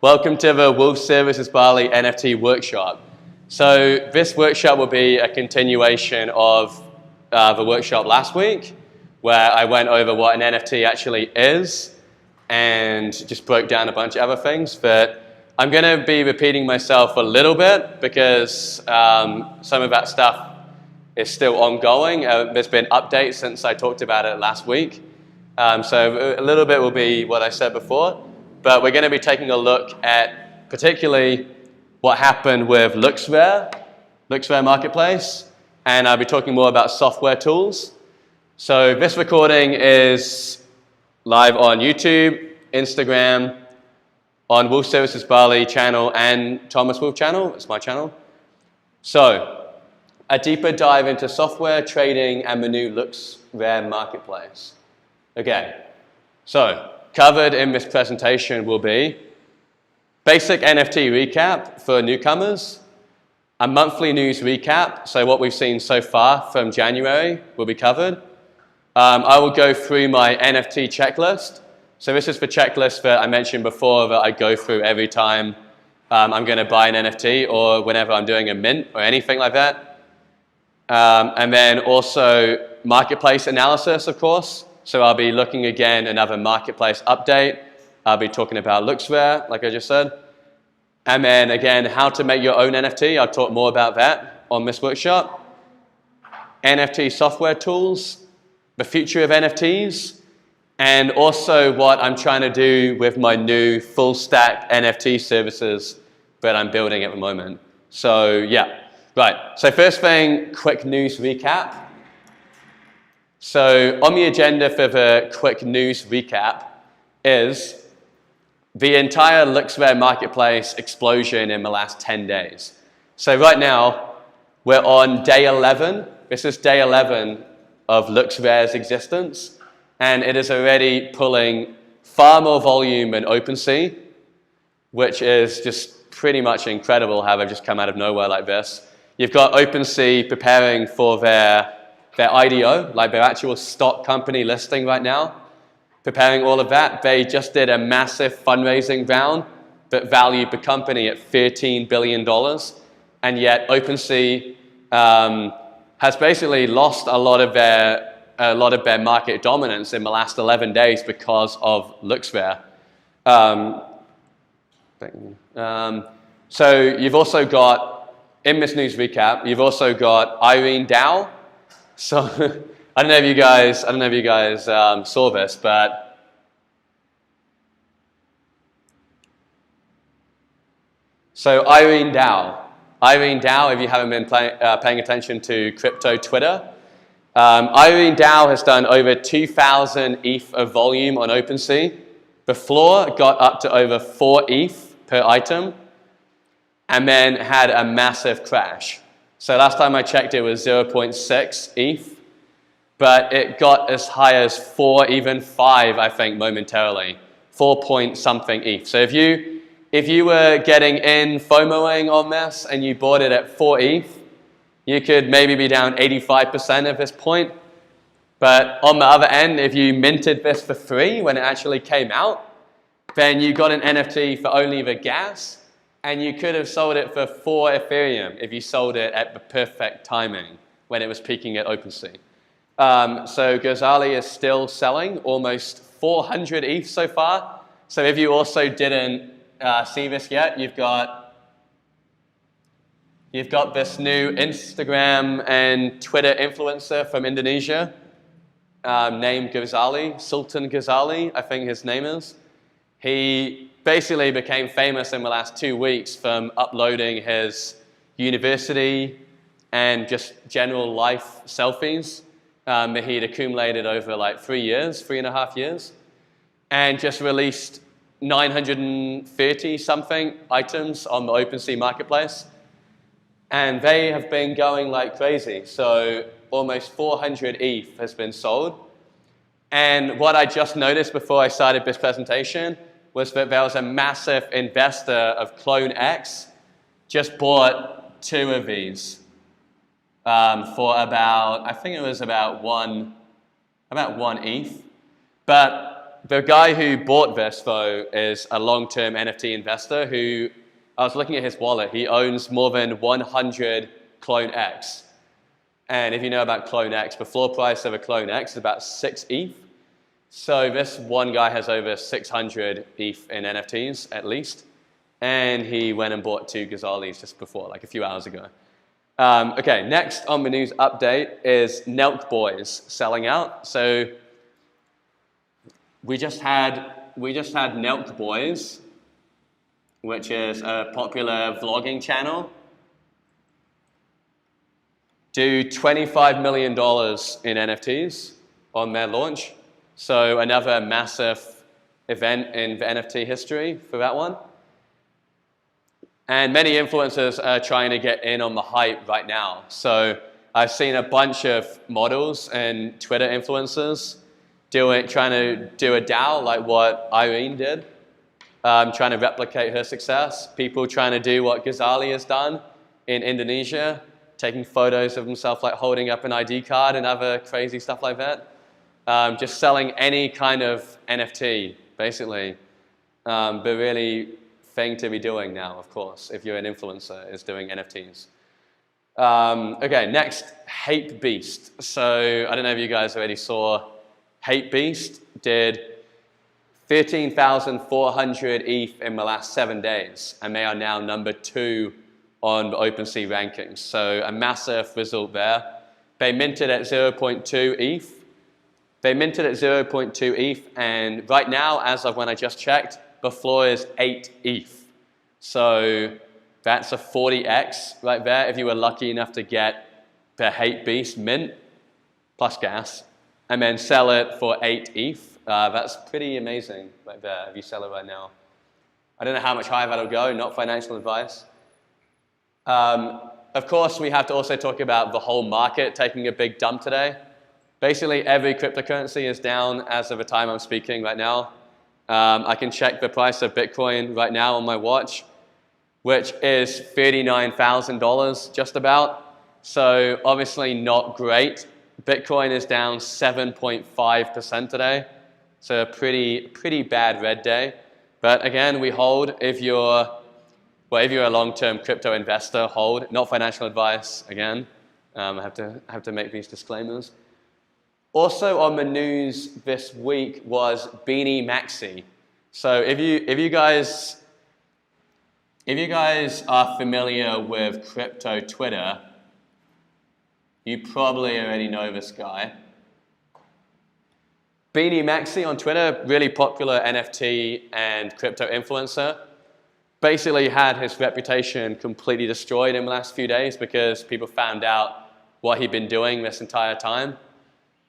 Welcome to the NFT Services Bali NFT workshop. So this workshop will be a continuation of the workshop last week, where I went over what an NFT actually is and just broke down a bunch of other things. But I'm going to be repeating myself a little bit because some of that stuff is still ongoing. There's been updates since I talked about it last week. So a little bit will be what I said before. But we're going to be taking a look at particularly what happened with LooksRare Marketplace, and I'll be talking more about software tools. So this recording is live on YouTube, Instagram, on Wolf Services Bali channel and Thomas Wolf channel. It's my channel. So a deeper dive into software, trading, and the new LooksRare Marketplace. Okay, so covered in this presentation will be basic NFT recap for newcomers, a monthly news recap, so what we've seen so far from January will be covered. I will go through my NFT checklist. So this is the checklist that I mentioned before that I go through every time I'm going to buy an NFT or whenever I'm doing a mint or anything like that. And then also marketplace analysis, of course. So I'll be looking again another marketplace update. I'll be talking about LooksRare, like I just said. And then again, how to make your own NFT. I'll talk more about that on this workshop. NFT software tools, the future of NFTs, and also what I'm trying to do with my new full stack NFT services that I'm building at the moment. So yeah, right. So first thing, quick news recap. So on the agenda for the quick news recap is the entire LooksRare Marketplace explosion in the last 10 days. So right now, we're on day 11. This is day 11 of LooksRare's existence, and it is already pulling far more volume than OpenSea, which is just pretty much incredible how they've just come out of nowhere like this. You've got OpenSea preparing for their IDO, like their actual stock company listing right now, preparing all of that. They just did a massive fundraising round that valued the company at $13 billion, and yet OpenSea has basically lost a lot of their market dominance in the last 11 days because of LooksRare. So you've also got, in this news recap, you've also got Irene Dow. So I don't know if you guys saw this, but so Irene Dow, if you haven't been paying attention to crypto Twitter, Irene Dow has done over 2,000 ETH of volume on OpenSea. The floor got up to over 4 ETH per item, and then had a massive crash. So last time I checked, it was 0.6 ETH, but it got as high as 4, even 5, I think, momentarily. 4 point something ETH. So if you were getting in FOMOing on this and you bought it at 4 ETH, you could maybe be down 85% at this point. But on the other end, if you minted this for free when it actually came out, then you got an NFT for only the gas, and you could have sold it for 4 Ethereum if you sold it at the perfect timing when it was peaking at OpenSea. So Gazali is still selling almost 400 ETH so far. So if you also didn't see this yet, you've got this new Instagram and Twitter influencer from Indonesia named Gazali, Sultan Gazali, I think his name is. He basically became famous in the last 2 weeks from uploading his university and just general life selfies that he'd accumulated over like 3.5 years, and just released 930 something items on the OpenSea marketplace. And they have been going like crazy. So almost 400 ETH has been sold. And what I just noticed before I started this presentation was that there was a massive investor of Clone X just bought 2 of these for about, I think it was about one ETH. But the guy who bought this, though, is a long-term NFT investor who, I was looking at his wallet, he owns more than 100 Clone X. And if you know about Clone X, the floor price of a Clone X is about 6 ETH. So this one guy has over 600 ETH in NFTs, at least. And he went and bought 2 Gazalis just before, like a few hours ago. Okay, next on the news update is Milkboys selling out. So we just had Milkboys, which is a popular vlogging channel, do $25 million in NFTs on their launch. So another massive event in the NFT history for that one. And many influencers are trying to get in on the hype right now. So I've seen a bunch of models and Twitter influencers trying to do a DAO like what Irene did, trying to replicate her success. People trying to do what Gazali has done in Indonesia, taking photos of himself like holding up an ID card and other crazy stuff like that. Just selling any kind of NFT, basically. But really, thing to be doing now, of course, if you're an influencer, is doing NFTs. Okay, next, Hatebeast. So I don't know if you guys already saw, Hatebeast did 13,400 ETH in the last 7 days, and they are now number 2 on the OpenSea rankings. So a massive result there. They minted at 0.2 ETH. They minted at 0.2 ETH, and right now, as of when I just checked, the floor is 8 ETH. So that's a 40x right there if you were lucky enough to get the Hatebeast mint plus gas and then sell it for 8 ETH. That's pretty amazing right there if you sell it right now. I don't know how much higher that'll go, not financial advice. Of course, we have to also talk about the whole market taking a big dump today. Basically, every cryptocurrency is down as of the time I'm speaking right now. I can check the price of Bitcoin right now on my watch, which is $39,000 just about. So obviously not great. Bitcoin is down 7.5% today. So a pretty bad red day. But again, we hold. If you're a long-term crypto investor, hold. Not financial advice, again. I have to make these disclaimers. Also on the news this week was Beanie Maxi. So if you guys are familiar with crypto Twitter, you probably already know this guy. Beanie Maxi on Twitter, really popular NFT and crypto influencer, basically had his reputation completely destroyed in the last few days because people found out what he'd been doing this entire time.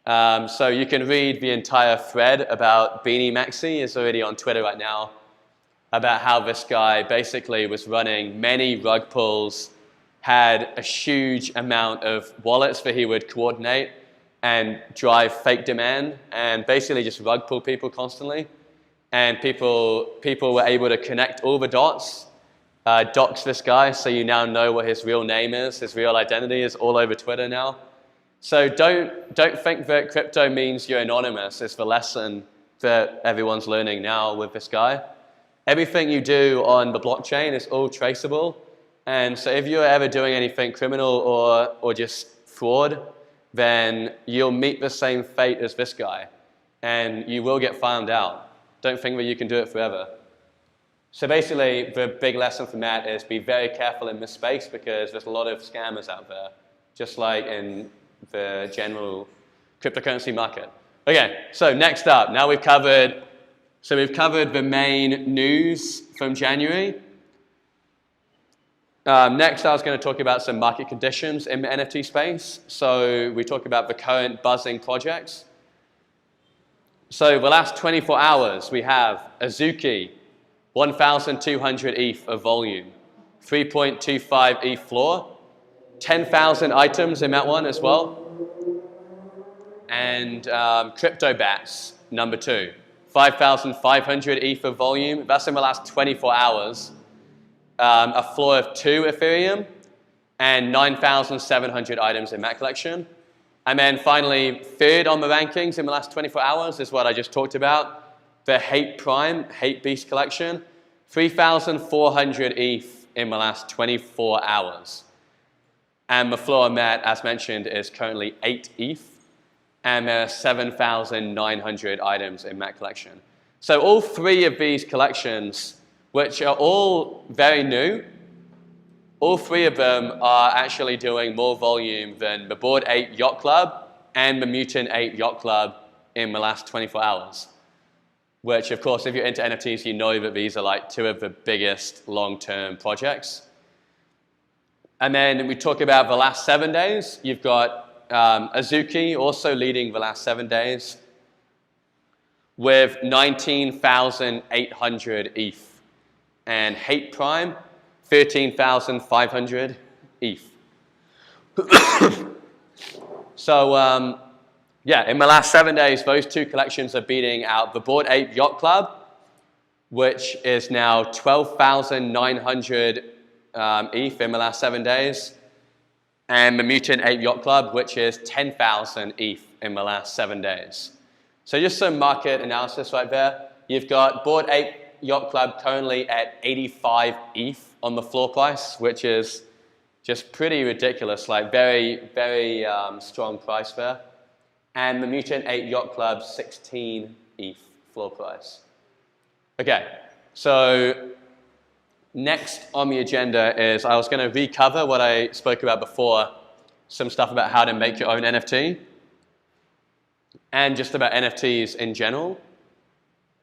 So you can read the entire thread about Beanie Maxi. It's already on Twitter right now, about how this guy basically was running many rug pulls, had a huge amount of wallets that he would coordinate and drive fake demand, and basically just rug pull people constantly. And people were able to connect all the dots, dox this guy, so you now know what his real name is, his real identity is all over Twitter now. So don't think that crypto means you're anonymous. It's the lesson that everyone's learning now with this guy. Everything you do on the blockchain is all traceable. And so if you're ever doing anything criminal or just fraud, then you'll meet the same fate as this guy. And you will get found out. Don't think that you can do it forever. So basically, the big lesson from that is be very careful in this space because there's a lot of scammers out there, just like in the general cryptocurrency market. Okay, so next up, now we've covered the main news from January. Next, I was going to talk about some market conditions in the NFT space. So we talk about the current buzzing projects. So the last 24 hours, we have Azuki, 1,200 ETH of volume, 3.25 ETH floor, 10,000 items in that one as well. And CryptoBats, number 2, 5,500 ETH of volume. That's in the last 24 hours. A floor of 2 Ethereum and 9,700 items in that collection. And then finally, third on the rankings in the last 24 hours is what I just talked about. the Hatebeast collection, 3,400 ETH in the last 24 hours. And the floor met, as mentioned, is currently 8 ETH, and there are 7,900 items in that collection. So all three of these collections, which are all very new, all three of them are actually doing more volume than the Bored Ape Yacht Club and the Mutant Ape Yacht Club in the last 24 hours. Which, of course, if you're into NFTs, you know that these are like two of the biggest long-term projects. And then we talk about the last 7 days. You've got Azuki also leading the last 7 days with 19,800 ETH. And Hate Prime, 13,500 ETH. So, yeah, in the last 7 days, those two collections are beating out the Bored Ape Yacht Club, which is now 12,900 ETH in the last 7 days, and the Mutant Ape Yacht Club, which is 10,000 ETH in the last 7 days. So just some market analysis right there. You've got Bored Ape Yacht Club currently at 85 ETH on the floor price, which is just pretty ridiculous, like very, very strong price there. And the Mutant Ape Yacht Club, 16 ETH floor price. Okay, so next on the agenda is I was going to recover what I spoke about before, some stuff about how to make your own NFT, and just about NFTs in general.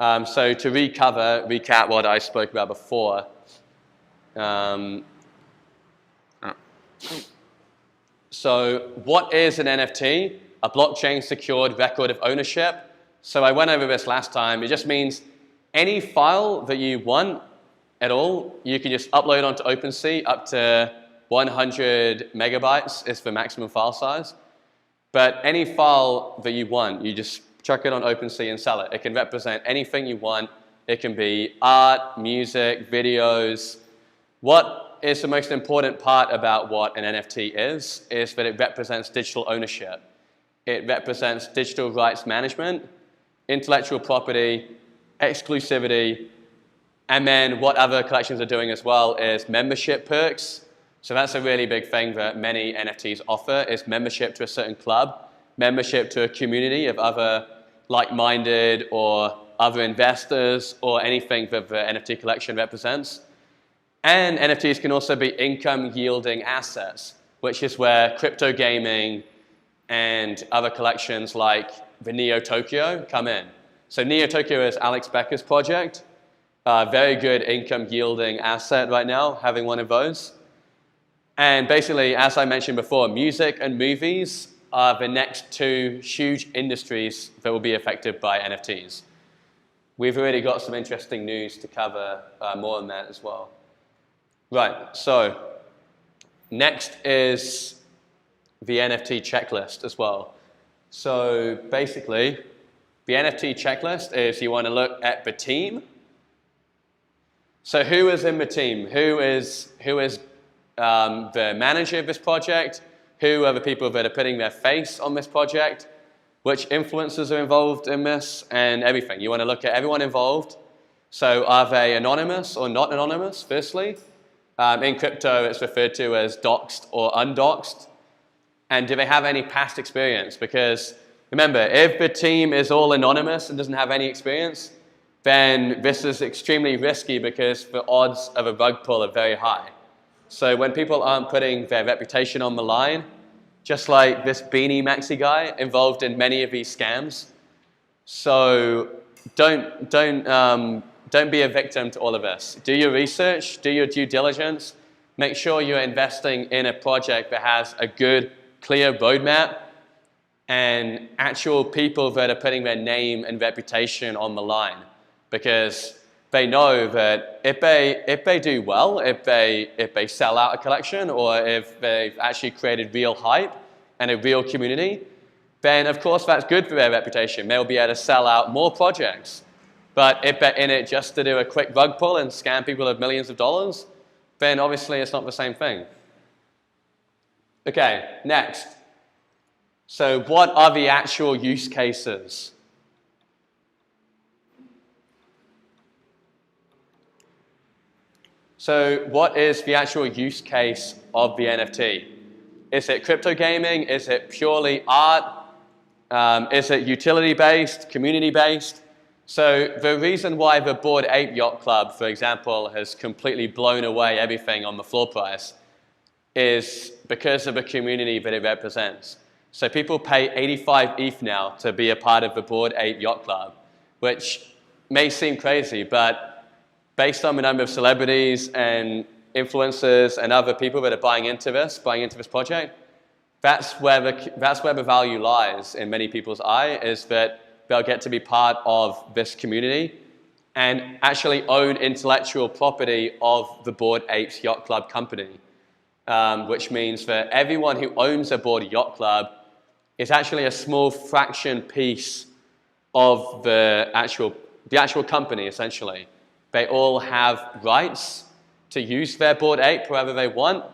So to recap what I spoke about before. So what is an NFT? A blockchain secured record of ownership. So I went over this last time. It just means any file that you want at all, you can just upload onto OpenSea. Up to 100 megabytes is the maximum file size. But any file that you want, you just chuck it on OpenSea and sell it. It can represent anything you want. It can be art, music, videos. What is the most important part about what an NFT is that it represents digital ownership. It represents digital rights management, intellectual property, exclusivity, and then what other collections are doing as well is membership perks. So that's a really big thing that many NFTs offer is membership to a certain club, membership to a community of other like-minded or other investors or anything that the NFT collection represents. And NFTs can also be income-yielding assets, which is where crypto gaming and other collections like the Neo Tokyo come in. So Neo Tokyo is Alex Becker's project. Very good income-yielding asset right now, having one of those. And basically, as I mentioned before, music and movies are the next two huge industries that will be affected by NFTs. We've already got some interesting news to cover more on that as well. Right, so next is the NFT checklist as well. So basically, the NFT checklist is you want to look at the team. So who is in the team? Who is the manager of this project? Who are the people that are putting their face on this project? Which influencers are involved in this? And everything. You want to look at everyone involved. So are they anonymous or not anonymous, firstly? In crypto, it's referred to as doxed or undoxed. And do they have any past experience? Because remember, if the team is all anonymous and doesn't have any experience, then this is extremely risky because the odds of a rug pull are very high. So when people aren't putting their reputation on the line, just like this Beanie Maxi guy involved in many of these scams, so don't be a victim to all of this. Do your research, do your due diligence, make sure you're investing in a project that has a good, clear roadmap and actual people that are putting their name and reputation on the line. Because they know that if they do well, if they sell out a collection or if they've actually created real hype and a real community, then of course that's good for their reputation. They'll be able to sell out more projects. But if they're in it just to do a quick rug pull and scam people of millions of dollars, then obviously it's not the same thing. Okay, next. So what are the actual use cases? So what is the actual use case of the NFT? Is it crypto gaming? Is it purely art? Is it utility-based, community-based? So the reason why the Bored Ape Yacht Club, for example, has completely blown away everything on the floor price is because of the community that it represents. So people pay 85 ETH now to be a part of the Bored Ape Yacht Club, which may seem crazy, but based on the number of celebrities and influencers and other people that are buying into this project, that's where the value lies in many people's eye, is that they'll get to be part of this community and actually own intellectual property of the Bored Apes Yacht Club company, which means that everyone who owns a Bored Yacht Club is actually a small fraction piece of the actual company, essentially. They all have rights to use their Bored Ape however they want,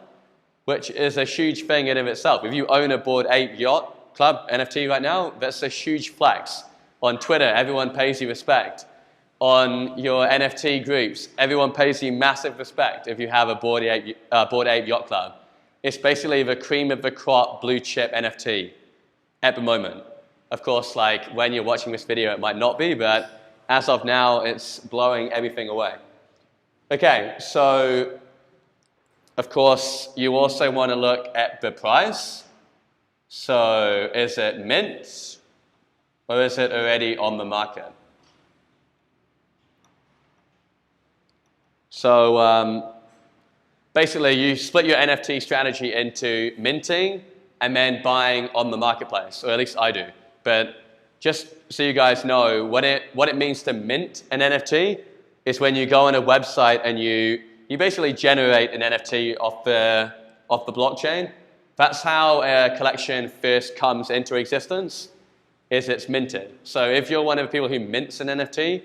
which is a huge thing in of itself. If you own a Bored Ape Yacht Club NFT right now, that's a huge flex. On Twitter, everyone pays you respect. On your NFT groups, everyone pays you massive respect if you have a Bored Ape Yacht Club. It's basically the cream of the crop blue chip NFT at the moment. Of course, like when you're watching this video, it might not be, but as of now, it's blowing everything away. Okay, so of course, you also want to look at the price. So is it mint or is it already on the market? So basically, you split your NFT strategy into minting and then buying on the marketplace, or at least I do. But just so you guys know, what it means to mint an NFT is when you go on a website and you basically generate an NFT off the blockchain. That's how a collection first comes into existence, is it's minted. So if you're one of the people who mints an NFT,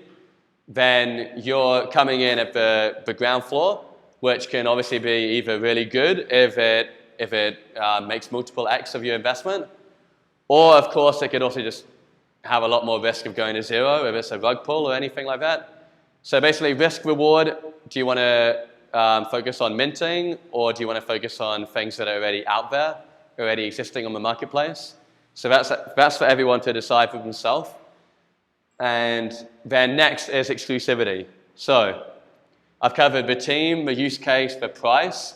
then you're coming in at the ground floor, which can obviously be either really good if it makes multiple X of your investment, or of course it could also just have a lot more risk of going to zero if it's a rug pull or anything like that. So basically, risk reward, do you want to focus on minting, or do you want to focus on things that are already out there, already existing on the marketplace? So that's for everyone to decide for themselves. And then next is exclusivity. So I've covered the team, the use case, the price.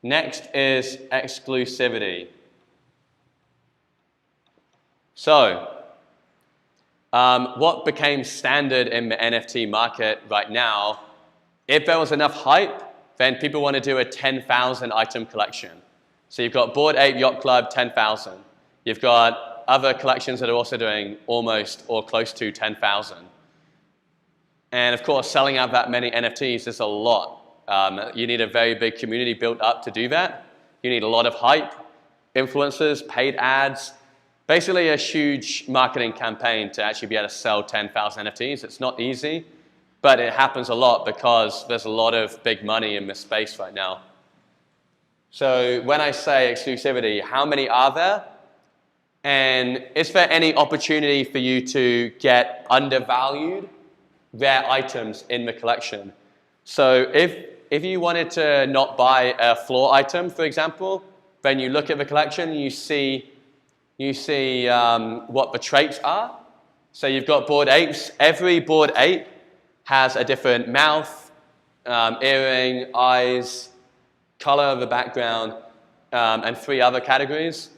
Next is exclusivity. So what became standard in the NFT market right now, if there was enough hype, then people want to do a 10,000 item collection. So you've got Bored Ape Yacht Club, 10,000. You've got other collections that are also doing almost or close to 10,000. And of course, selling out that many NFTs is a lot. You need a very big community built up to do that. You need a lot of hype, influencers, paid ads, basically a huge marketing campaign to actually be able to sell 10,000 NFTs. It's not easy, but it happens a lot because there's a lot of big money in this space right now. So when I say exclusivity, how many are there? And is there any opportunity for you to get undervalued rare items in the collection? So if you wanted to not buy a floor item, for example, then you look at the collection and you see what the traits are. So you've got Bored Apes. Every Bored Ape has a different mouth, earring, eyes, color of the background, and 3 other categories.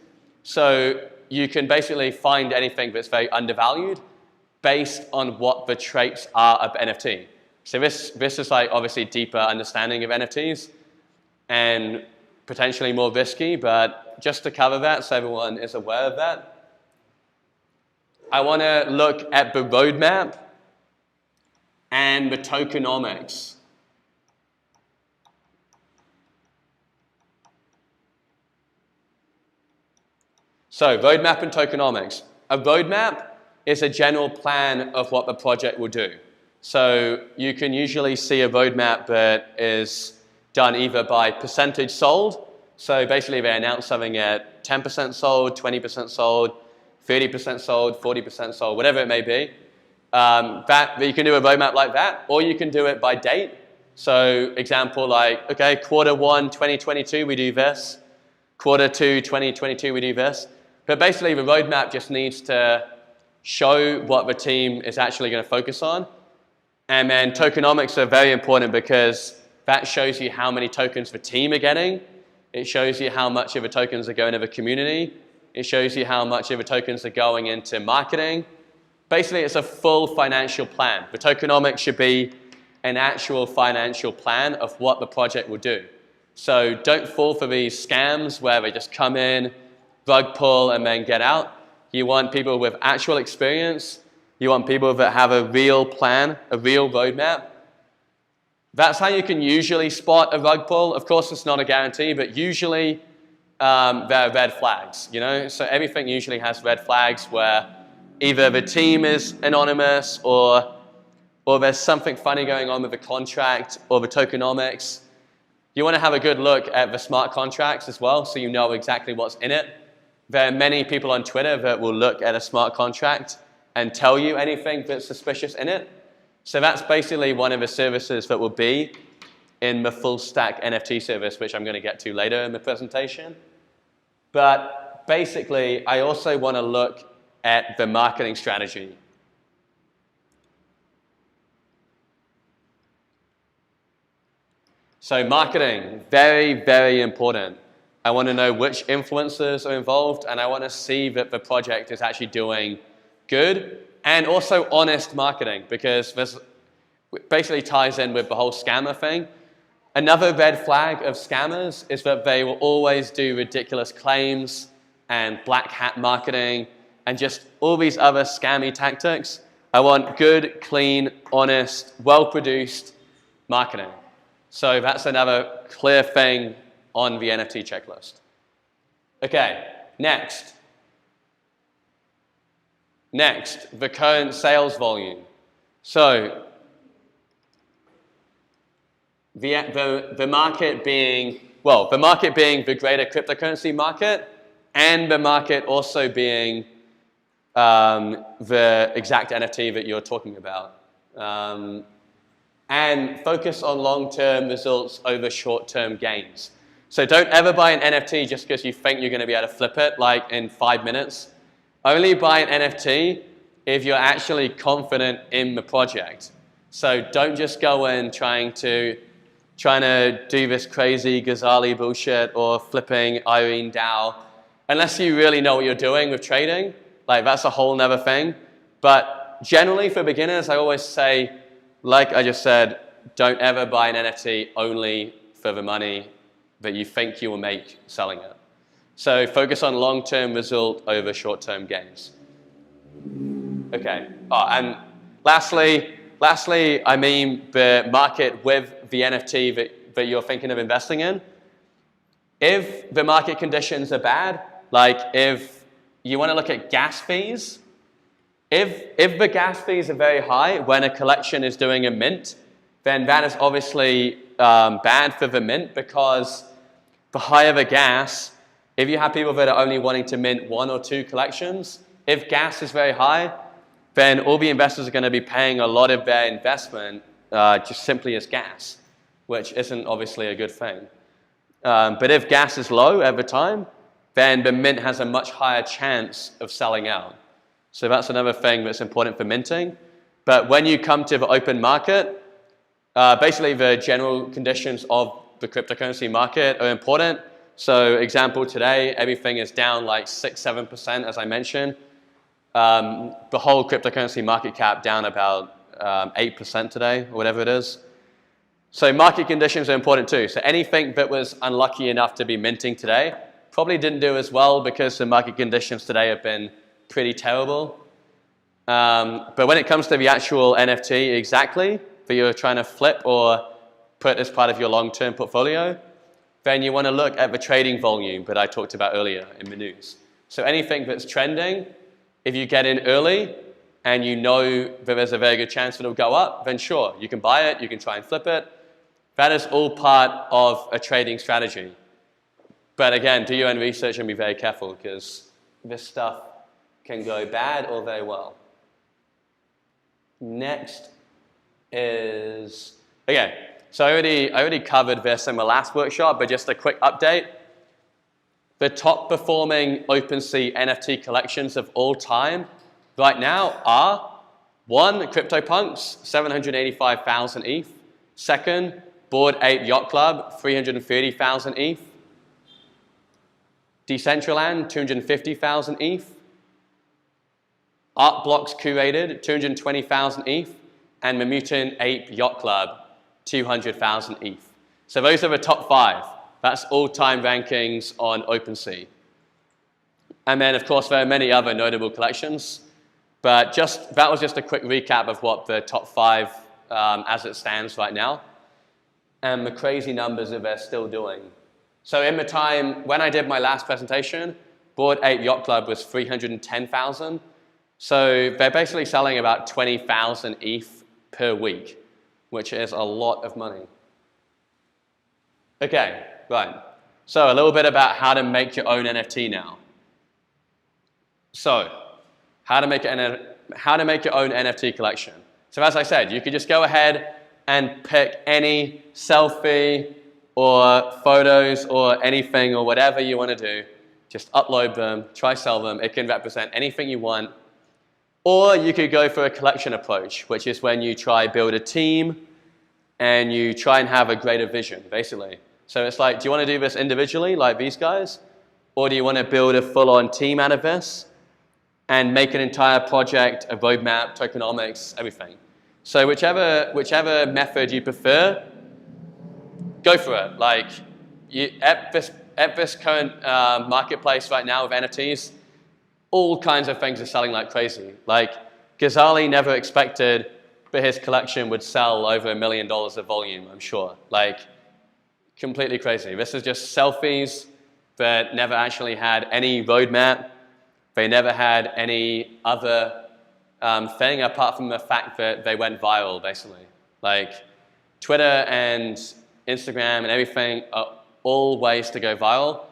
So you can basically find anything that's very undervalued based on what the traits are of NFT. So this is like obviously deeper understanding of NFTs and potentially more risky, but just to cover that so everyone is aware of that, I want to look at the roadmap and the tokenomics. So roadmap and tokenomics. A roadmap is a general plan of what the project will do. So you can usually see a roadmap that is done either by percentage sold. So basically they announce something at 10% sold, 20% sold, 30% sold, 40% sold, whatever it may be. You can do a roadmap like that, or you can do it by date. So example like, okay, Q1 2022 we do this, Q2 2022 we do this. But basically the roadmap just needs to show what the team is actually going to focus on. And then tokenomics are very important because that shows you how many tokens the team are getting. It shows you how much of the tokens are going to the community. It shows you how much of the tokens are going into marketing. Basically, it's a full financial plan. The tokenomics should be an actual financial plan of what the project will do. So don't fall for these scams where they just come in, rug pull, and then get out. You want people with actual experience. You want people that have a real plan, a real roadmap. That's how you can usually spot a rug pull. Of course, it's not a guarantee, but usually there are red flags, you know? So everything usually has red flags where either the team is anonymous or there's something funny going on with the contract or the tokenomics. You want to have a good look at the smart contracts as well so you know exactly what's in it. There are many people on Twitter that will look at a smart contract and tell you anything that's suspicious in it. So that's basically one of the services that will be in the full stack NFT service, which I'm going to get to later in the presentation. But basically, I also want to look at the marketing strategy. So marketing, very, very important. I want to know which influencers are involved, and I want to see that the project is actually doing good and also honest marketing, because this basically ties in with the whole scammer thing. Another red flag of scammers is that they will always do ridiculous claims and black hat marketing and just all these other scammy tactics. I want good, clean, honest, well-produced marketing. So that's another clear thing on the NFT checklist. Okay, next. Next, the current sales volume. So the market being, well, the market being the greater cryptocurrency market, and the market also being the exact NFT that you're talking about. And focus on long-term results over short-term gains. So don't ever buy an NFT just because you think you're going to be able to flip it like in 5 minutes. Only buy an NFT if you're actually confident in the project. So don't just go in trying to do this crazy Gazali bullshit or flipping Irene DAO. Unless you really know what you're doing with trading, like that's a whole nother thing. But generally for beginners, I always say, like I just said, don't ever buy an NFT only for the money that you think you will make selling it. So focus on long-term result over short-term gains. Okay, and lastly, I mean the market with the NFT that you're thinking of investing in. If the market conditions are bad, like if you want to look at gas fees, if the gas fees are very high when a collection is doing a mint, then that is obviously bad for the mint, because the higher the gas, if you have people that are only wanting to mint 1 or 2 collections, if gas is very high, then all the investors are going to be paying a lot of their investment just simply as gas, which isn't obviously a good thing. But if gas is low at the time, then the mint has a much higher chance of selling out. So that's another thing that's important for minting. But when you come to the open market, basically the general conditions of the cryptocurrency market are important. So example, today, everything is down like 6-7%, as I mentioned. The whole cryptocurrency market cap down about 8% today, or whatever it is. So market conditions are important too. So anything that was unlucky enough to be minting today probably didn't do as well because the market conditions today have been pretty terrible. But when it comes to the actual NFT exactly that you're trying to flip or put as part of your long-term portfolio, then you want to look at the trading volume that I talked about earlier in the news. So anything that's trending, if you get in early and you know that there's a very good chance that it'll go up, then sure, you can buy it, you can try and flip it. That is all part of a trading strategy. But again, do your own research and be very careful, because this stuff can go bad or very well. Next is, okay, So I already covered this in the last workshop, but just a quick update. The top performing OpenSea NFT collections of all time right now are: 1, CryptoPunks, 785,000 ETH. 2nd, Bored Ape Yacht Club, 330,000 ETH. Decentraland, 250,000 ETH. Art Blocks Curated, 220,000 ETH. And the Mutant Ape Yacht Club, 200,000 ETH. So those are the top 5. That's all-time rankings on OpenSea. And then, of course, there are many other notable collections. But that was just a quick recap of what the top 5 as it stands right now, and the crazy numbers that they're still doing. So in the time when I did my last presentation, Bored Ape Yacht Club was 310,000. So they're basically selling about 20,000 ETH per week, which is a lot of money. Okay, right. So a little bit about how to make your own NFT now. So how to make your own NFT collection. So as I said, you could just go ahead and pick any selfie or photos or anything or whatever you want to do. Just upload them, try sell them. It can represent anything you want. Or you could go for a collection approach, which is when you try build a team and you try and have a greater vision, basically. So it's like, do you want to do this individually, like these guys? Or do you want to build a full-on team out of this and make an entire project, a roadmap, tokenomics, everything? So whichever method you prefer, go for it. Like, at this current marketplace right now with NFTs, all kinds of things are selling like crazy. Like, Gazali never expected that his collection would sell over $1 million of volume, I'm sure. Like, completely crazy. This is just selfies that never actually had any roadmap. They never had any other thing apart from the fact that they went viral, basically. Like, Twitter and Instagram and everything are all ways to go viral.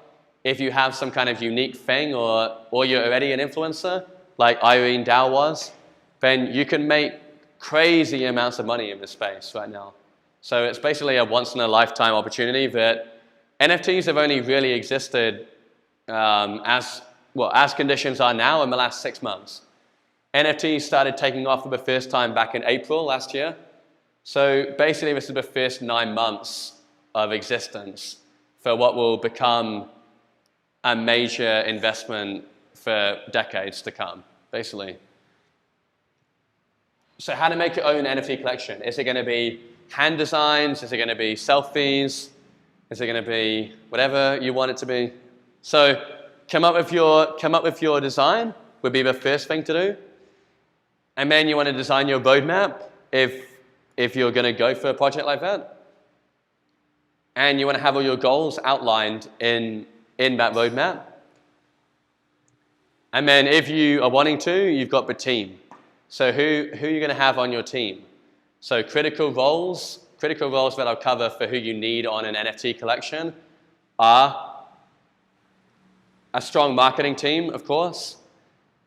If you have some kind of unique thing or you're already an influencer, like Irene Dow was, then you can make crazy amounts of money in this space right now. So it's basically a once-in-a-lifetime opportunity that NFTs have only really existed as conditions are now in the last 6 months. NFTs started taking off for the first time back in April last year. So basically this is the first 9 months of existence for what will become a major investment for decades to come, basically. So how to make your own NFT collection? Is it going to be hand designs? Is it going to be selfies? Is it going to be whatever you want it to be? So come up with your design would be the first thing to do. And then you want to design your roadmap if you're going to go for a project like that. And you want to have all your goals outlined in that roadmap. And then if you are wanting to, you've got the team. So who are you going to have on your team? So critical roles that I'll cover for who you need on an NFT collection are a strong marketing team, of course.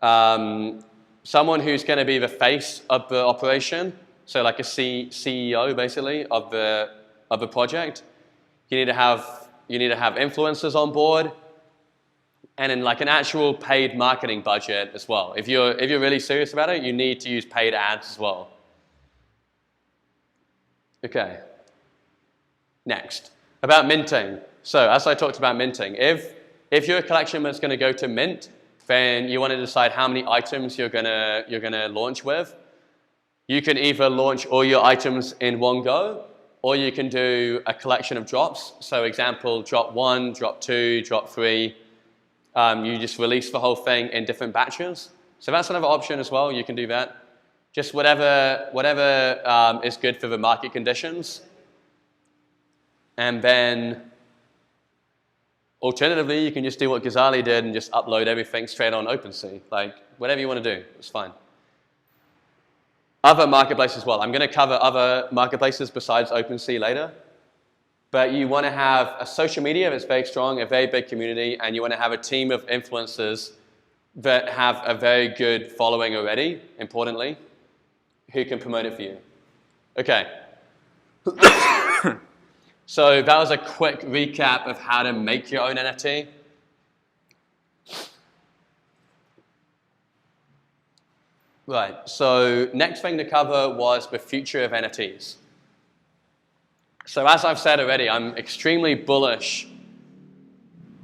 Someone who's going to be the face of the operation, so like a CEO basically of the project. You need to have influencers on board, and then like an actual paid marketing budget as well. If you're really serious about it, you need to use paid ads as well. Okay. Next, about minting. So as I talked about minting, if you're a collection that's going to go to mint, then you want to decide how many items you're gonna launch with. You can either launch all your items in one go, or you can do a collection of drops. So example, drop 1, drop 2, drop 3. You just release the whole thing in different batches. So that's another option as well. You can do that. Just whatever is good for the market conditions. And then alternatively, you can just do what Gazali did and just upload everything straight on OpenSea. Like, whatever you want to do, it's fine. Other marketplaces as well. I'm going to cover other marketplaces besides OpenSea later. But you want to have a social media that's very strong, a very big community, and you want to have a team of influencers that have a very good following already, importantly, who can promote it for you. Okay. So that was a quick recap of how to make your own NFT. Right, so next thing to cover was the future of NFTs. So as I've said already, I'm extremely bullish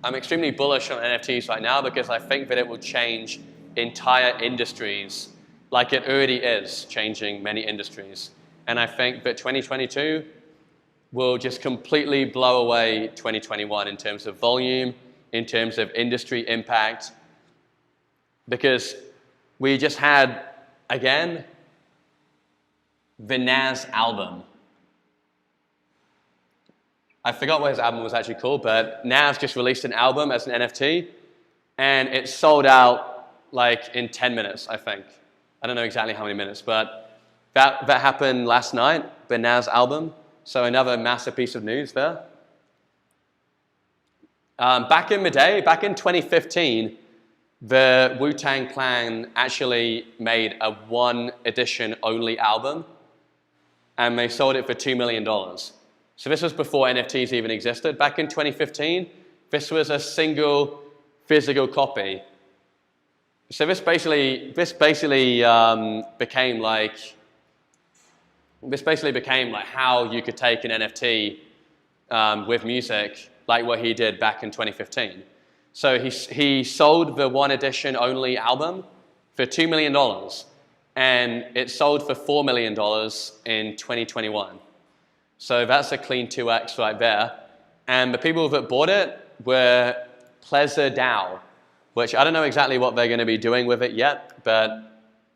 on NFTs right now because I think that it will change entire industries like it already is changing many industries. And I think that 2022 will just completely blow away 2021 in terms of volume, in terms of industry impact, because we just had, again, the Nas album. I forgot what his album was actually called, but Nas just released an album as an NFT, and it sold out like in 10 minutes, I think. I don't know exactly how many minutes, but that happened last night, the Nas album. So another massive piece of news there. Back in the day, back in 2015, the Wu-Tang Clan actually made a one edition only album, and they sold it for $2 million. So this was before NFTs even existed. Back in 2015, this was a single physical copy. So this basically became like how you could take an NFT with music, like what he did back in 2015. So he sold the one edition only album for $2 million, and it sold for $4 million in 2021. So that's a clean 2x right there. And the people that bought it were Pleasure DAO, which I don't know exactly what they're going to be doing with it yet, but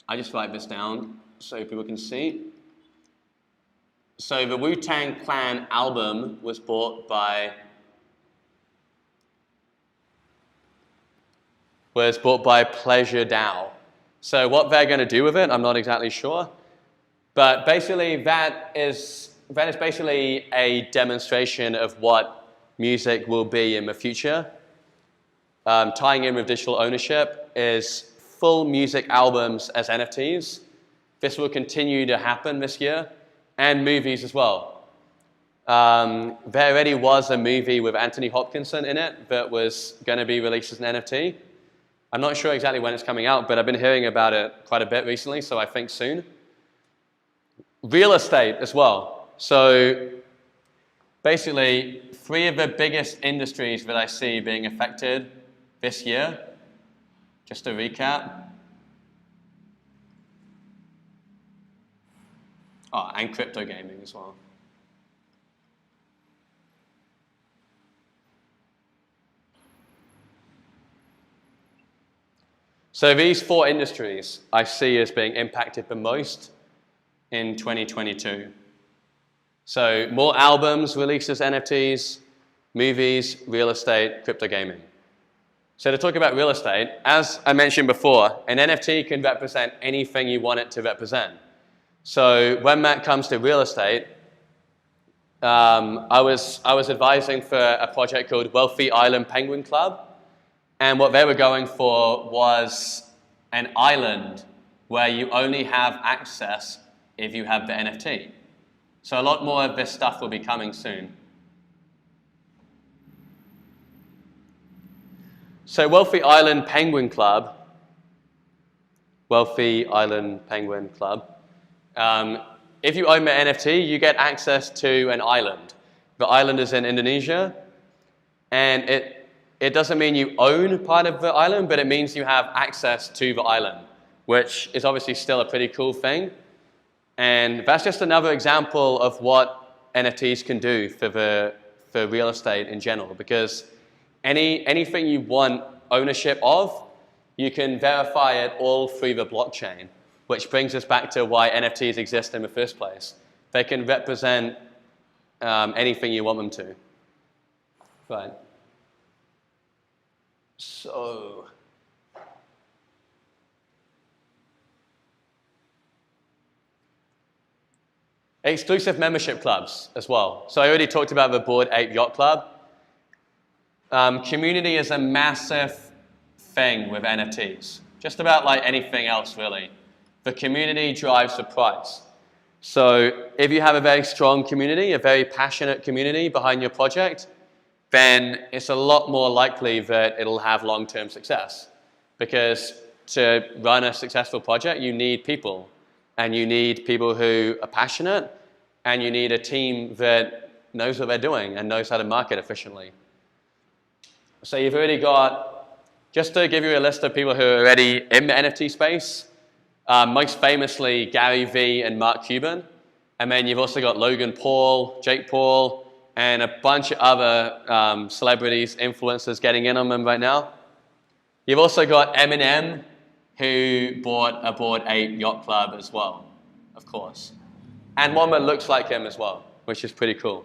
I just write this down so people can see. So the Wu-Tang Clan album was bought by Pleasure DAO. So what they're going to do with it, I'm not exactly sure. But basically that is basically a demonstration of what music will be in the future. Tying in with digital ownership is full music albums as NFTs. This will continue to happen this year, and movies as well. There already was a movie with Anthony Hopkinson in it that was going to be released as an NFT. I'm not sure exactly when it's coming out, but I've been hearing about it quite a bit recently, so I think soon. Real estate as well. So basically, 3 of the biggest industries that I see being affected this year, just to recap. Oh, and crypto gaming as well. So these 4 industries I see as being impacted the most in 2022. So more albums released as NFTs, movies, real estate, crypto gaming. So to talk about real estate, as I mentioned before, an NFT can represent anything you want it to represent. So when that comes to real estate, I was advising for a project called Wealthy Island Penguin Club, and what they were going for was an island where you only have access if you have the NFT. So a lot more of this stuff will be coming soon. So Wealthy Island Penguin Club, if you own the NFT, you get access to an island. The island is in Indonesia, and it doesn't mean you own part of the island, but it means you have access to the island, which is obviously still a pretty cool thing. And that's just another example of what NFTs can do for real estate in general, because anything you want ownership of, you can verify it all through the blockchain, which brings us back to why NFTs exist in the first place. They can represent anything you want them to. Right. So, exclusive membership clubs as well. So I already talked about the Bored Ape Yacht Club. Community is a massive thing with NFTs. Just about like anything else, really. The community drives the price. So if you have a very strong community, a very passionate community behind your project, then it's a lot more likely that it'll have long-term success. Because to run a successful project, you need people. And you need people who are passionate, and you need a team that knows what they're doing and knows how to market efficiently. So you've already got, just to give you a list of people who are already in the NFT space, most famously Gary Vee and Mark Cuban. And then you've also got Logan Paul, Jake Paul, and a bunch of other celebrities, influencers getting in on them right now. You've also got Eminem, who bought a Bored Ape Yacht Club as well, of course. And one that looks like him as well, which is pretty cool.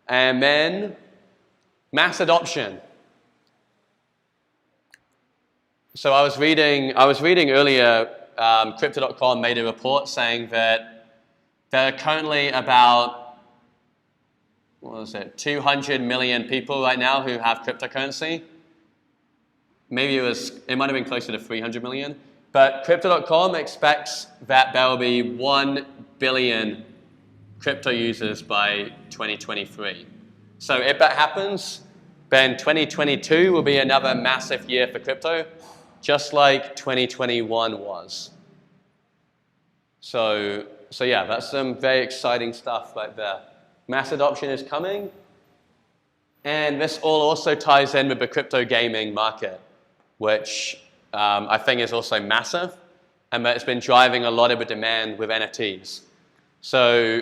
And then mass adoption. So I was reading earlier, Crypto.com made a report saying that there are currently about, 200 million people right now who have cryptocurrency. Maybe it might have been closer to 300 million. But Crypto.com expects that there will be 1 billion crypto users by 2023. So if that happens, then 2022 will be another massive year for crypto, just like 2021 was. So yeah, that's some very exciting stuff right there. Mass adoption is coming. And this all also ties in with the crypto gaming market, which I think is also massive, and that it's been driving a lot of the demand with NFTs. So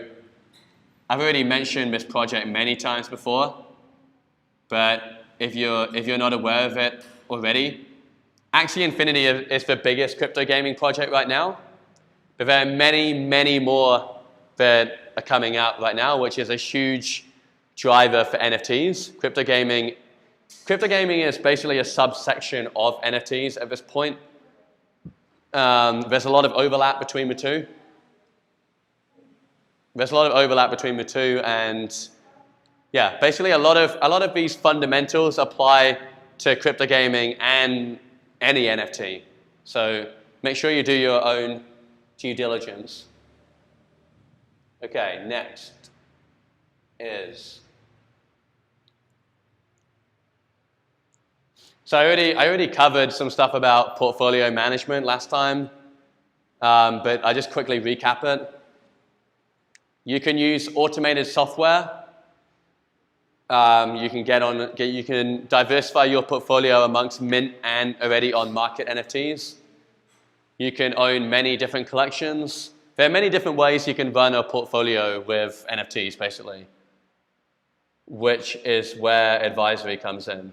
I've already mentioned this project many times before, but if you're not aware of it already, Axie Infinity is the biggest crypto gaming project right now, but there are many, many more that are coming out right now, which is a huge driver for NFTs. Crypto gaming is basically a subsection of NFTs at this point. There's a lot of overlap between the two. And yeah, basically a lot of these fundamentals apply to crypto gaming and any NFT. So make sure you do your own due diligence. Okay, next is, so I already covered some stuff about portfolio management last time, but I just quickly recap it. You can use automated software. You can diversify your portfolio amongst mint and already on market NFTs. You can own many different collections. There are many different ways you can run a portfolio with NFTs, basically, which is where advisory comes in.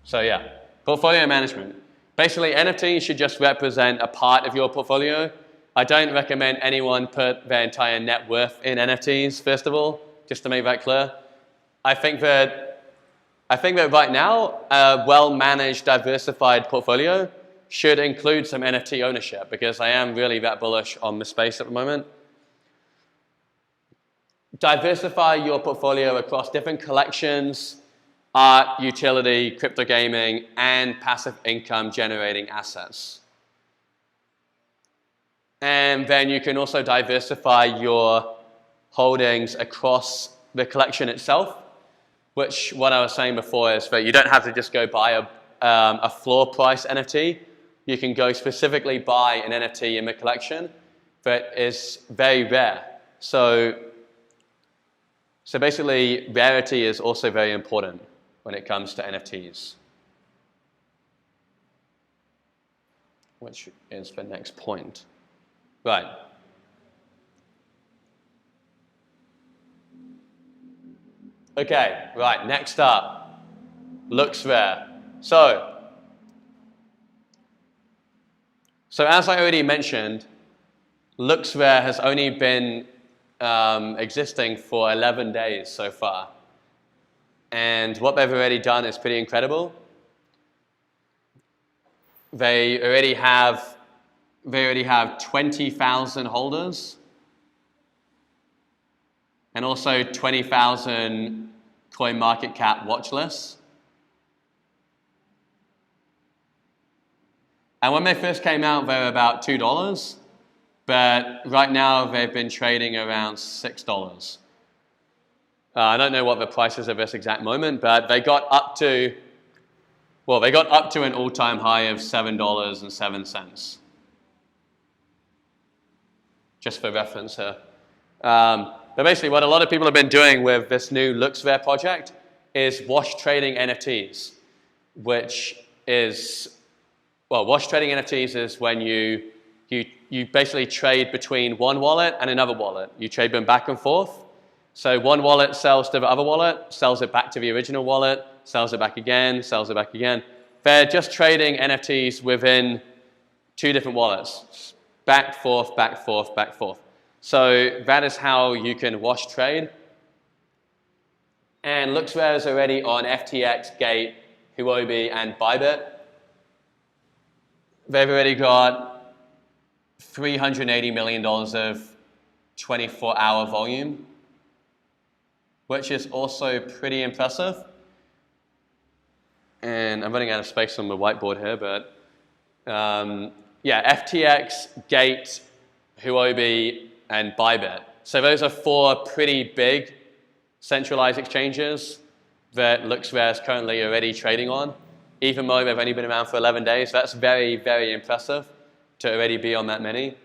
So yeah, portfolio management. Basically, NFTs should just represent a part of your portfolio. I don't recommend anyone put their entire net worth in NFTs, first of all, just to make that clear. I think that right now, a well-managed, diversified portfolio should include some NFT ownership, because I am really that bullish on the space at the moment. Diversify your portfolio across different collections, art, utility, crypto gaming, and passive income generating assets. And then you can also diversify your holdings across the collection itself, which what I was saying before is that you don't have to just go buy a floor price NFT. You can go specifically buy an NFT in the collection that is very rare. So basically, rarity is also very important when it comes to NFTs, which is the next point. Right. Okay, right, next up, looks rare. So as I already mentioned, looks rare has only been existing for 11 days so far. And what they've already done is pretty incredible. They already have 20,000 holders, and also 20,000 coin market cap watch lists. And when they first came out, they were about $2, but right now they've been trading around $6. I don't know what the price is at this exact moment, but they got up to, well, they got up to an all-time high of $7.07. Just for reference here. But basically what a lot of people have been doing with this new LooksRare project is wash trading NFTs, which is, well, wash trading NFTs is when you basically trade between one wallet and another wallet. You trade them back and forth. So one wallet sells to the other wallet, sells it back to the original wallet, sells it back again, sells it back again. They're just trading NFTs within two different wallets. Back, forth, back, forth, back, forth. So that is how you can wash trade. And LooksRare is already on FTX, Gate, Huobi, and Bybit. They've already got $380 million of 24-hour volume, which is also pretty impressive. And I'm running out of space on the whiteboard here, but yeah, FTX, Gate, Huobi, and Bybit. So those are four pretty big centralized exchanges that LooksRare is currently already trading on, even though they've only been around for 11 days. That's very, very impressive to already be on that many.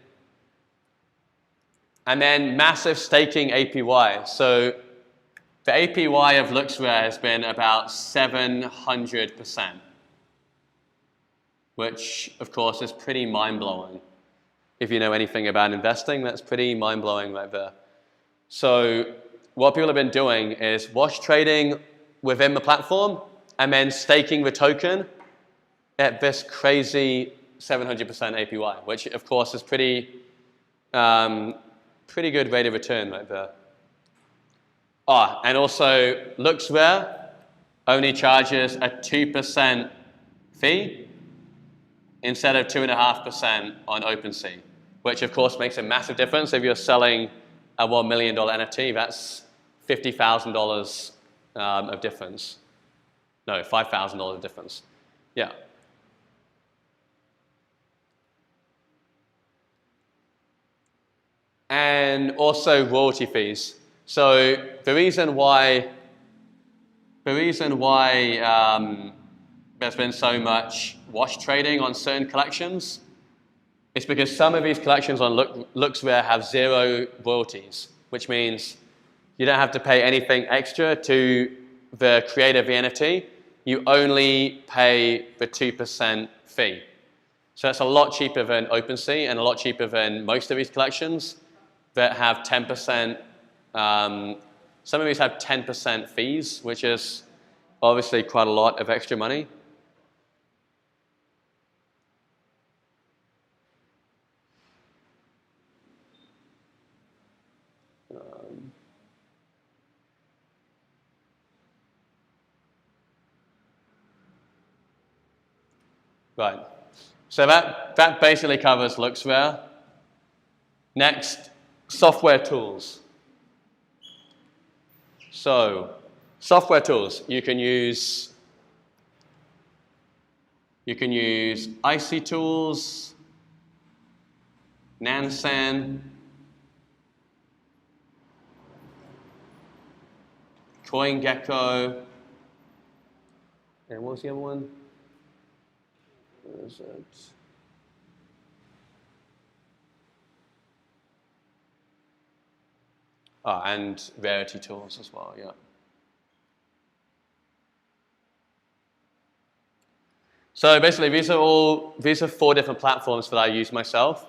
And then massive staking APY. So the APY of LooksRare has been about 700%, which of course is pretty mind-blowing. If you know anything about investing, that's pretty mind-blowing right there. So what people have been doing is wash trading within the platform and then staking the token at this crazy 700% APY, which of course is pretty good rate of return right there. And also LooksRare only charges a 2% fee instead of 2.5% on OpenSea, which of course makes a massive difference. If you're selling a $1 million NFT, that's $50,000 of difference. No, $5,000 of difference. Yeah. And also royalty fees. So the reason why there's been so much wash trading on certain collections is because some of these collections on LooksRare have 0 royalties, which means you don't have to pay anything extra to the creator of the NFT. You only pay the 2% fee. So that's a lot cheaper than OpenSea and a lot cheaper than most of these collections that have 10%. Some of these have 10% fees, which is obviously quite a lot of extra money. Right. So that basically covers LooksRare. Next, software tools. So, software tools. You can use IC tools, Nansen, CoinGecko, and what was the other one? Where is it? And Rarity tools as well, yeah. So basically, these are 4 different platforms that I use myself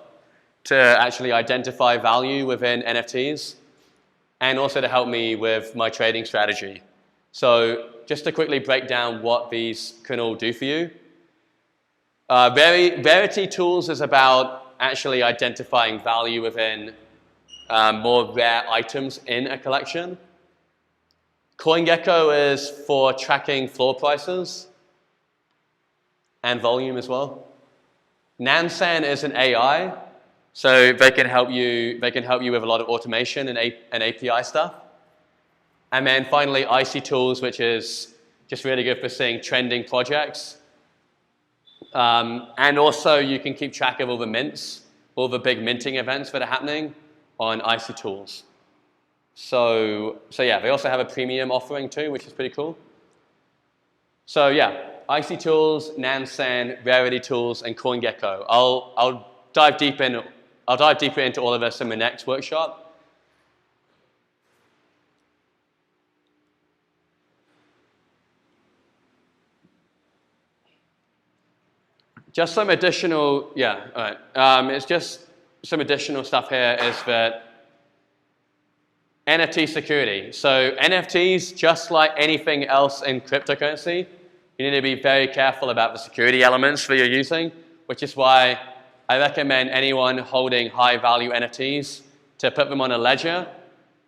to actually identify value within NFTs and also to help me with my trading strategy. So just to quickly break down what these can all do for you. Rarity tools is about actually identifying value within more rare items in a collection. CoinGecko is for tracking floor prices and volume as well. Nansen is an AI, so they can help you with a lot of automation and API stuff. And then finally, IC tools, which is just really good for seeing trending projects. And also you can keep track of all the mints, all the big minting events that are happening on Icy Tools. So yeah, they also have a premium offering too, which is pretty cool. So yeah, Icy Tools, Nansen, Rarity Tools, and CoinGecko. I'll dive deeper into all of this in the next workshop. Just some additional, yeah, all right. It's just some additional stuff here is that NFT security. So NFTs, just like anything else in cryptocurrency, you need to be very careful about the security elements that you're using, which is why I recommend anyone holding high-value NFTs to put them on a ledger.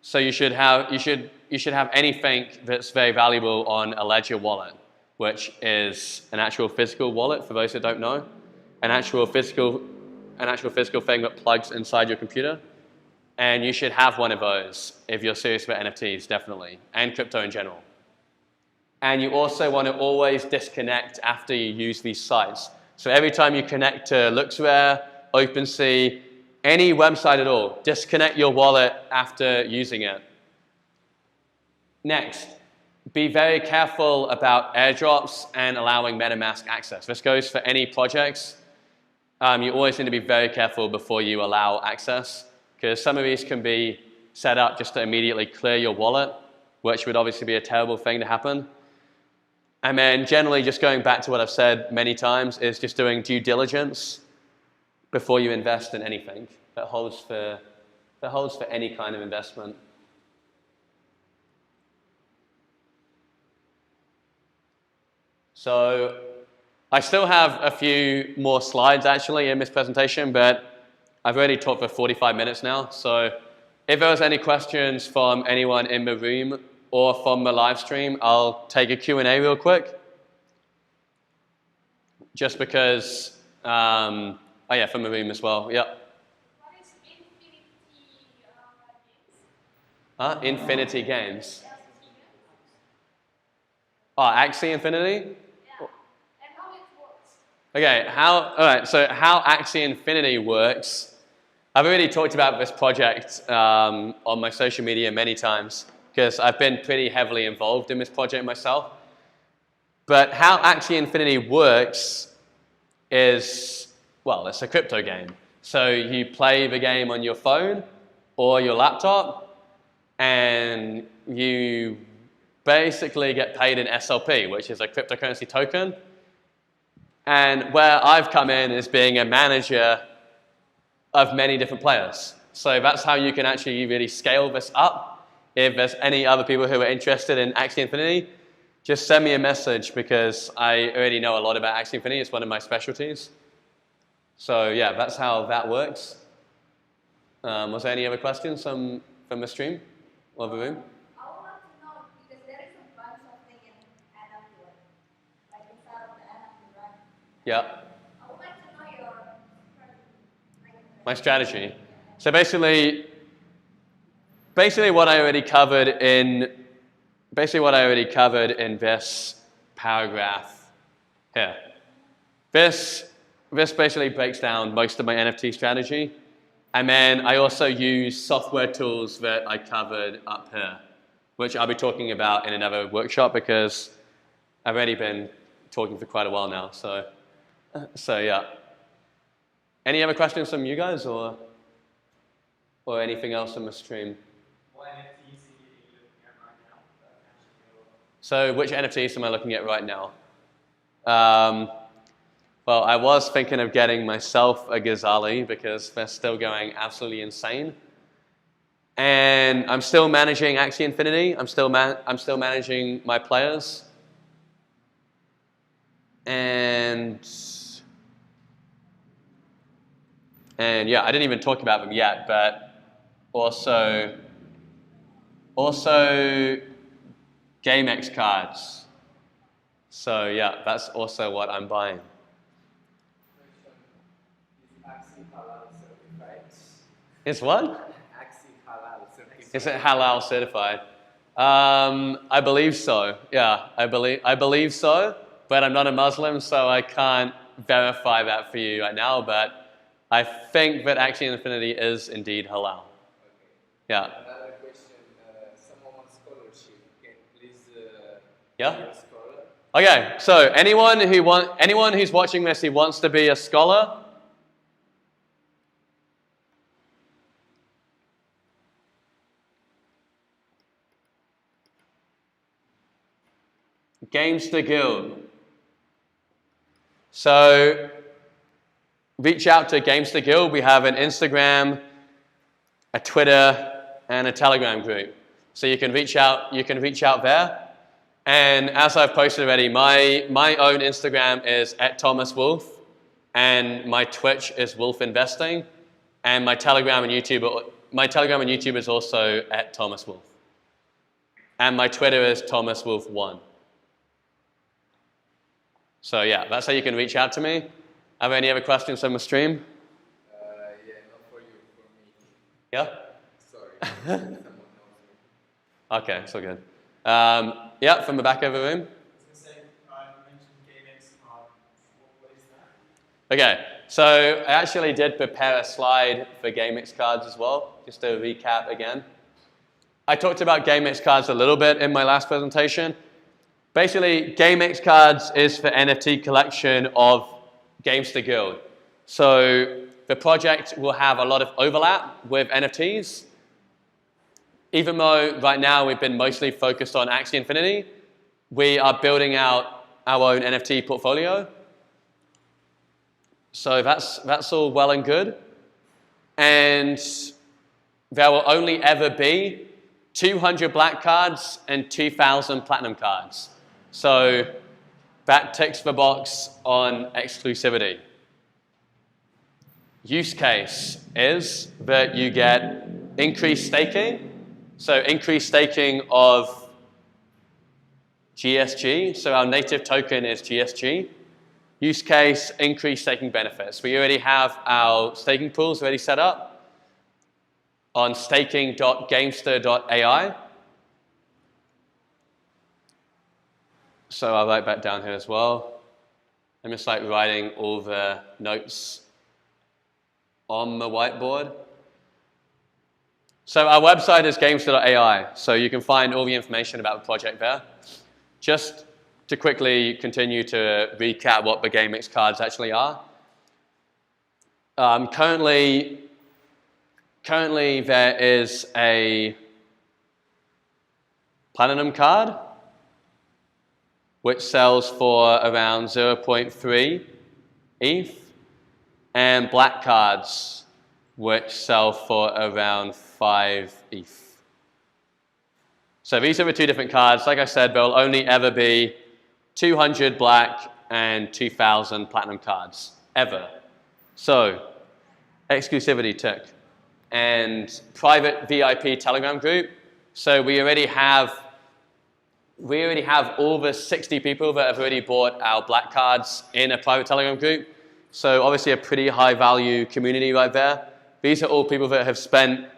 So you should have anything that's very valuable on a ledger wallet, which is an actual physical wallet for those that don't know, an actual physical thing that plugs inside your computer. And you should have one of those if you're serious about NFTs, definitely, and crypto in general. And you also want to always disconnect after you use these sites. So every time you connect to LooksRare, OpenSea, any website at all, disconnect your wallet after using it. Next, be very careful about airdrops and allowing MetaMask access. This goes for any projects. You always need to be very careful before you allow access, because some of these can be set up just to immediately clear your wallet, which would obviously be a terrible thing to happen. And then generally, just going back to what I've said many times, is just doing due diligence before you invest in anything. That holds for any kind of investment. So I still have a few more slides actually in this presentation, but I've already talked for 45 minutes now. So if there was any questions from anyone in the room or from the live stream, I'll take a Q&A real quick. Just because, oh yeah, from the room as well, yep. What is Infinity Games? Infinity Games. Oh, Axie Infinity? Yeah, and how it works. Okay, all right, so how Axie Infinity works, I've already talked about this project on my social media many times, because I've been pretty heavily involved in this project myself. But how Axie Infinity works is, well, it's a crypto game. So you play the game on your phone or your laptop, and you basically get paid in SLP, which is a cryptocurrency token. And where I've come in is being a manager of many different players. So that's how you can actually really scale this up. If there's any other people who are interested in Axie Infinity, just send me a message, because I already know a lot about Axie Infinity. It's one of my specialties. So yeah, that's how that works. Was there any other questions from the stream or the room? I would like to know, because there is a bunch of things in NFT, like inside of the NFT, right? Yeah. I would like to know your strategy. My strategy. So basically what I already covered in this paragraph here. This basically breaks down most of my NFT strategy. And then I also use software tools that I covered up here, which I'll be talking about in another workshop, because I've already been talking for quite a while now. So yeah. Any other questions from you guys, or anything else on the stream? What NFTs are you looking at right now? So which NFTs am I looking at right now? Well, I was thinking of getting myself a Gazali, because they're still going absolutely insane. And I'm still managing Axie Infinity. I'm still managing my players. And yeah, I didn't even talk about them yet, but also Gamex Cards. So yeah, that's also what I'm buying. Is what? Is it halal certified? I believe so. Yeah, I believe so. But I'm not a Muslim, so I can't verify that for you right now, but I think that Axie Infinity is indeed halal. Okay. Yeah. Another question, someone wants scholarship. Can please Yeah? be a scholar? Okay, so anyone who's watching this who wants to be a scholar, Gamester Guild. So reach out to Gamester Guild. We have an Instagram, a Twitter, and a Telegram group. So you can reach out there. And as I've posted already, my own Instagram is @ThomasWolf, and my Twitch is Wolf Investing, and my Telegram and YouTube is also @ThomasWolf. And my Twitter is ThomasWolf1. So yeah, that's how you can reach out to me. Have any other questions on the stream? Yeah, not for you, for me. Yeah? Sorry, someone knows me. Okay, so good. Yeah, from the back of the room. I was going to say, you mentioned Gamex Cards. What is that? Okay, so I actually did prepare a slide for Gamex Cards as well, just to recap again. I talked about Gamex Cards a little bit in my last presentation. Basically, Gamex Cards is the NFT collection of Gamester Guild. So the project will have a lot of overlap with NFTs. Even though right now we've been mostly focused on Axie Infinity, we are building out our own NFT portfolio. So that's all well and good. And there will only ever be 200 black cards and 2,000 platinum cards. So that ticks the box on exclusivity. Use case is that you get increased staking. So increased staking of GSG. So our native token is GSG. Use case, increased staking benefits. We already have our staking pools already set up on staking.gamester.ai. So I'll write that down here as well. I'm just like writing all the notes on the whiteboard. So our website is gamester.ai, so you can find all the information about the project there. Just to quickly continue to recap what the Gamex cards actually are. Currently there is a platinum card, which sells for around 0.3 ETH, and black cards, which sell for around 5 ETH. So these are the two different cards. Like I said, there will only ever be 200 black and 2,000 platinum cards, ever. So, exclusivity tick. And private VIP Telegram group. So we already have all the 60 people that have already bought our black cards in a private Telegram group. So obviously a pretty high value community right there. These are all people that have spent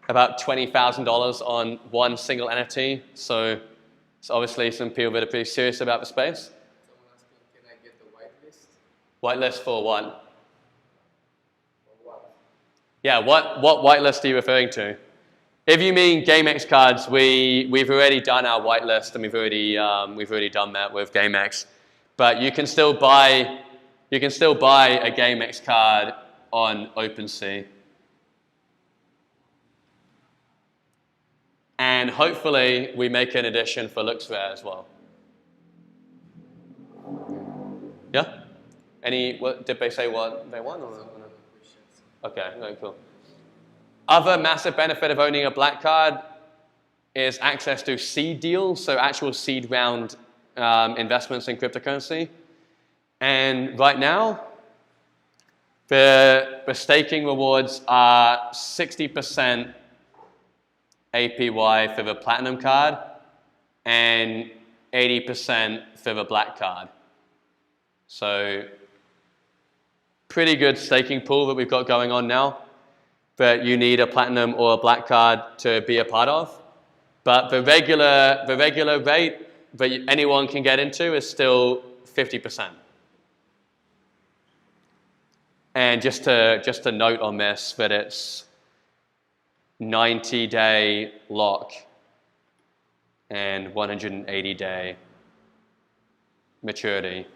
about $20,000 on one single NFT. So it's obviously some people that are pretty serious about the space. Someone asking, can I get the whitelist? Whitelist for what? For what? Yeah, what whitelist are you referring to? If you mean Gamex cards, we've already done our whitelist, and we've already done that with Gamex. But you can still buy a Gamex card on OpenSea. And hopefully we make an edition for LooksRare as well. Yeah? What did they say what they want? Or no? Okay, very cool. Other massive benefit of owning a black card is access to seed deals, so actual seed round investments in cryptocurrency. And right now, the staking rewards are 60% APY for the platinum card and 80% for the black card. So pretty good staking pool that we've got going on now, that you need a platinum or a black card to be a part of. But the regular rate that anyone can get into is still 50%. And just to note on this that it's 90-day lock and 180-day maturity.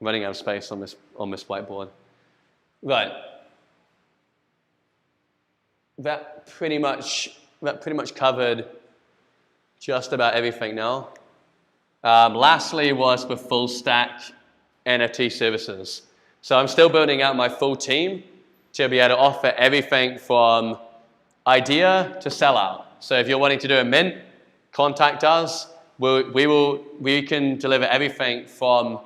Running out of space on this whiteboard. Right. That pretty much covered just about everything now. Lastly was the full stack NFT services. So I'm still building out my full team to be able to offer everything from idea to sellout. So if you're wanting to do a mint, contact us. We can deliver everything from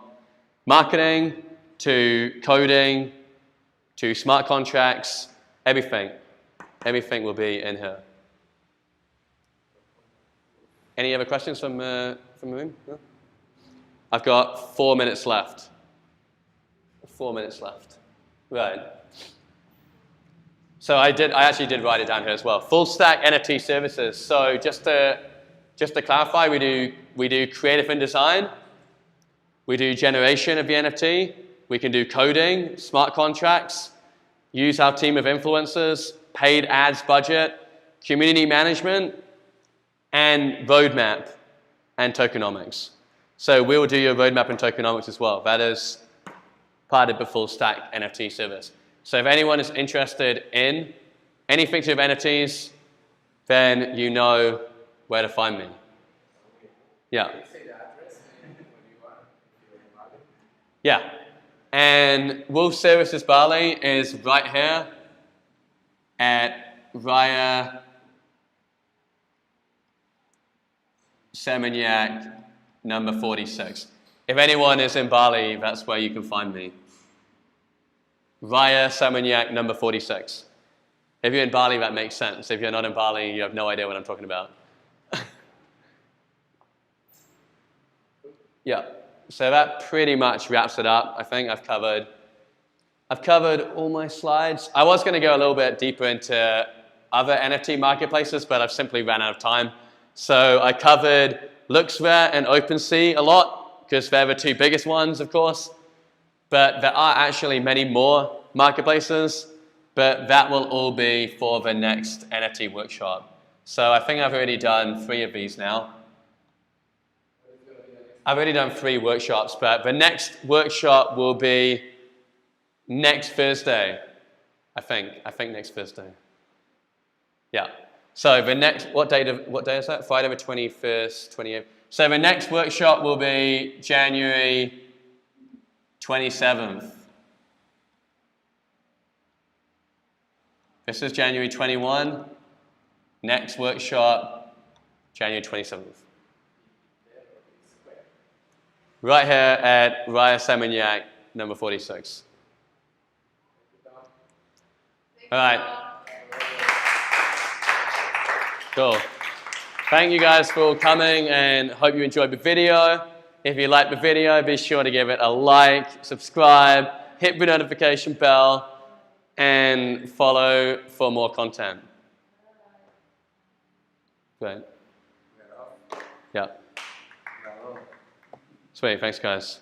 marketing to coding to smart contracts, everything. Everything will be in here. Any other questions from the room? No? I've got 4 minutes left. 4 minutes left. Right. So I actually did write it down here as well. Full stack NFT services. So just to clarify, we do creative and design. We do generation of the NFT. We can do coding, smart contracts, use our team of influencers, paid ads budget, community management, and roadmap and tokenomics. So we will do your roadmap and tokenomics as well. That is part of the full stack NFT service. So if anyone is interested in anything to do with NFTs, then you know where to find me. Yeah. Can you say the address and where you are, if you're in Bali? Yeah. And Wolf Services Bali is right here at Raya Seminyak number 46. If anyone is in Bali, that's where you can find me. Raya Seminyak number 46. If you're in Bali, that makes sense. If you're not in Bali, you have no idea what I'm talking about. Yeah. So that pretty much wraps it up. I think I've covered all my slides. I was going to go a little bit deeper into other NFT marketplaces, but I've simply ran out of time. So I covered LooksRare and OpenSea a lot, because they're the two biggest ones, of course. But there are actually many more marketplaces, but that will all be for the next NFT workshop. So I think I've already done 3 of these now. I've already done 3 workshops, but the next workshop will be next Thursday, I think next Thursday. Yeah. So the next, what day is that? Friday the 21st, 28th. So the next workshop will be January 27th. This is January 21. Next workshop, January 27th. Right here at Raya Seminyak, number 46. All right. Cool. Thank you guys for coming and hope you enjoyed the video. If you liked the video, be sure to give it a like, subscribe, hit the notification bell, and follow for more content. Great. Yeah. Sweet, thanks guys.